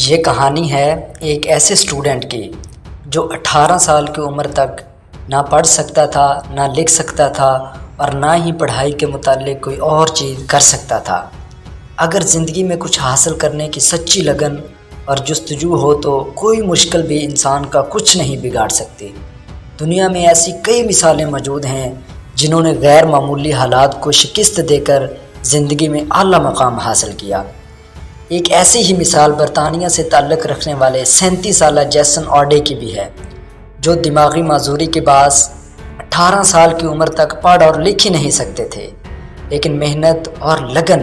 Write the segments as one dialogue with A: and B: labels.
A: یہ کہانی ہے ایک ایسے اسٹوڈنٹ کی جو 18 سال کی عمر تک نہ پڑھ سکتا تھا، نہ لکھ سکتا تھا اور نہ ہی پڑھائی کے متعلق کوئی اور چیز کر سکتا تھا۔ اگر زندگی میں کچھ حاصل کرنے کی سچی لگن اور جستجو ہو تو کوئی مشکل بھی انسان کا کچھ نہیں بگاڑ سکتی۔ دنیا میں ایسی کئی مثالیں موجود ہیں جنہوں نے غیر معمولی حالات کو شکست دے کر زندگی میں اعلیٰ مقام حاصل کیا۔ ایک ایسی ہی مثال برطانیہ سے تعلق رکھنے والے 37 سالہ جیسن آرڈے کی بھی ہے، جو دماغی معذوری کے باعث 18 سال کی عمر تک پڑھ اور لکھ ہی نہیں سکتے تھے، لیکن محنت اور لگن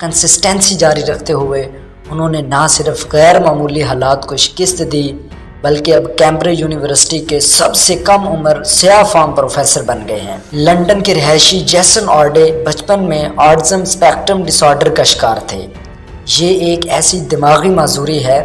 A: کنسسٹنسی جاری رکھتے ہوئے انہوں نے نہ صرف غیر معمولی حالات کو شکست دی بلکہ اب کیمبرج یونیورسٹی کے سب سے کم عمر سیاہ فام پروفیسر بن گئے ہیں۔ لندن کے رہائشی جیسن آرڈے بچپن میں آٹزم اسپیکٹرم ڈس آرڈر کا شکار تھے۔ یہ ایک ایسی دماغی معذوری ہے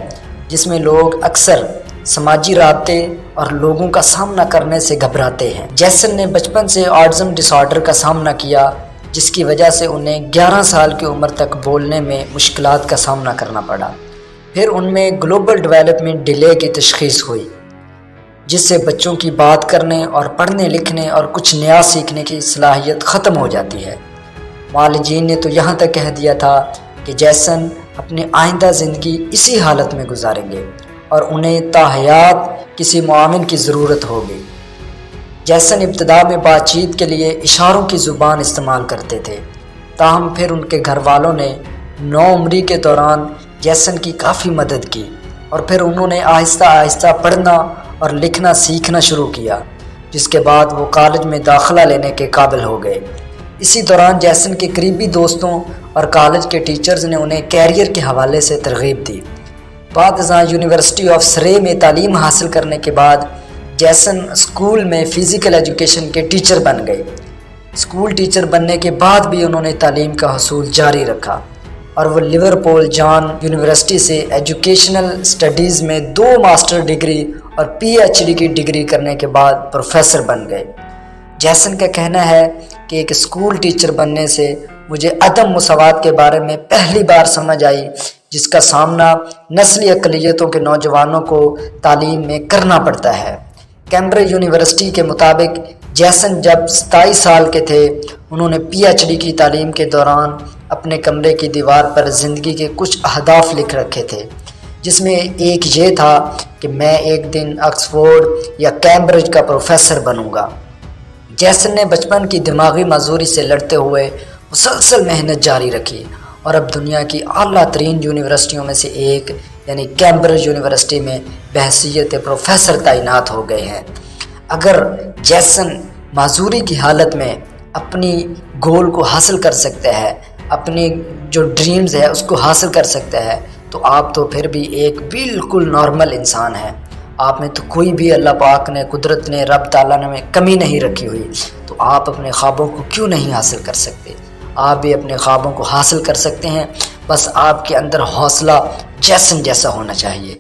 A: جس میں لوگ اکثر سماجی رابطے اور لوگوں کا سامنا کرنے سے گھبراتے ہیں۔ جیسن نے بچپن سے آٹزم ڈس آرڈر کا سامنا کیا، جس کی وجہ سے انہیں 11 سال کی عمر تک بولنے میں مشکلات کا سامنا کرنا پڑا۔ پھر ان میں گلوبل ڈیولپمنٹ ڈیلے کی تشخیص ہوئی، جس سے بچوں کی بات کرنے اور پڑھنے لکھنے اور کچھ نیا سیکھنے کی صلاحیت ختم ہو جاتی ہے۔ معالجین نے تو یہاں تک کہہ دیا تھا کہ جیسن اپنی آئندہ زندگی اسی حالت میں گزاریں گے اور انہیں تاحیات کسی معاون کی ضرورت ہوگی۔ جیسن ابتدا میں بات چیت کے لیے اشاروں کی زبان استعمال کرتے تھے، تاہم پھر ان کے گھر والوں نے نوعمری کے دوران جیسن کی کافی مدد کی اور پھر انہوں نے آہستہ آہستہ پڑھنا اور لکھنا سیکھنا شروع کیا، جس کے بعد وہ کالج میں داخلہ لینے کے قابل ہو گئے۔ اسی دوران جیسن کے قریبی دوستوں اور کالج کے ٹیچرز نے انہیں کیریئر کے حوالے سے ترغیب دی۔ بعد ازاں یونیورسٹی آف سرے میں تعلیم حاصل کرنے کے بعد جیسن اسکول میں فزیکل ایجوکیشن کے ٹیچر بن گئے۔ اسکول ٹیچر بننے کے بعد بھی انہوں نے تعلیم کا حصول جاری رکھا اور وہ لیورپول جان یونیورسٹی سے ایجوکیشنل اسٹڈیز میں 2 ماسٹر ڈگری اور PhD کی ڈگری کرنے کے بعد پروفیسر بن گئے۔ جیسن کا کہنا ہے کہ ایک اسکول ٹیچر بننے سے مجھے عدم مساوات کے بارے میں پہلی بار سمجھ آئی، جس کا سامنا نسلی اقلیتوں کے نوجوانوں کو تعلیم میں کرنا پڑتا ہے۔ کیمبرج یونیورسٹی کے مطابق جیسن جب 27 سال کے تھے، انہوں نے PhD کی تعلیم کے دوران اپنے کمرے کی دیوار پر زندگی کے کچھ اہداف لکھ رکھے تھے، جس میں ایک یہ تھا کہ میں ایک دن آکسفورڈ یا کیمبرج کا پروفیسر بنوں گا۔ جیسن نے بچپن کی دماغی معذوری سے لڑتے ہوئے مسلسل محنت جاری رکھی اور اب دنیا کی اعلیٰ ترین یونیورسٹیوں میں سے ایک یعنی کیمبرج یونیورسٹی میں بحیثیت پروفیسر تعینات ہو گئے ہیں۔ اگر جیسن معذوری کی حالت میں اپنی گول کو حاصل کر سکتا ہے، اپنی جو ڈریمز ہے اس کو حاصل کر سکتا ہے، تو آپ تو پھر بھی ایک بالکل نارمل انسان ہے۔ آپ میں تو کوئی بھی اللہ پاک نے، قدرت نے، رب تعالیٰ نے کمی نہیں رکھی ہوئی، تو آپ اپنے خوابوں کو کیوں نہیں حاصل کر سکتے؟ آپ بھی اپنے خوابوں کو حاصل کر سکتے ہیں، بس آپ کے اندر حوصلہ جیسن جیسا ہونا چاہیے۔